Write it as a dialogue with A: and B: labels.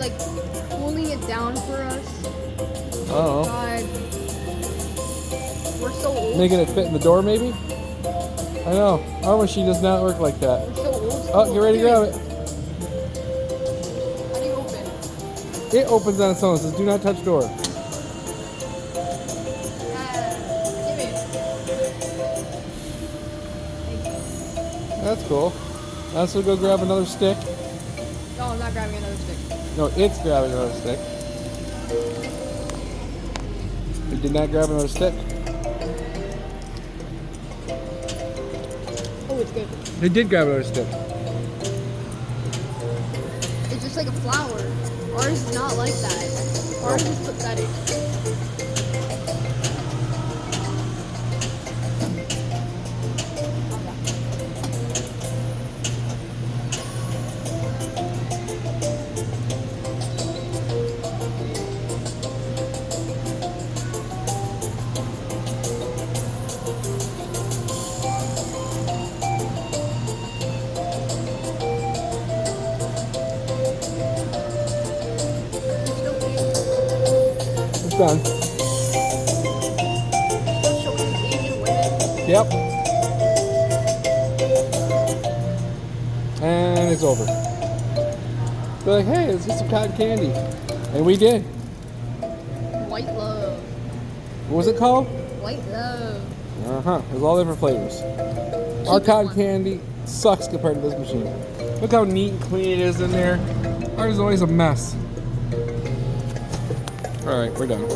A: like pulling it down for us.
B: Oh.
A: God. We're so old.
B: Making it fit in the door, maybe? I know. Our machine does not work like that.
A: We're so old school.
B: Oh, get ready to grab it.
A: How do you open?
B: It opens on its own. It says, do not touch door.
A: Give it.
B: That's cool. Now let's go grab another stick.
A: No, I'm not grabbing another stick.
B: No, it's grabbing another stick. We did not grab another stick.
A: Oh, it's good.
B: They did grab another stick.
A: It's just like a flower. Ours is not like that. Ours is pathetic.
B: It's done.
A: Still showing Asian women.
B: Yep. And it's over. They're like, hey, let's get some cotton candy. And we did.
A: White love.
B: What was it called?
A: White love.
B: Uh-huh. There's all different flavors. Our cotton candy sucks compared to this machine. Look how neat and clean it is in there. Ours is always a mess. Alright, we're done.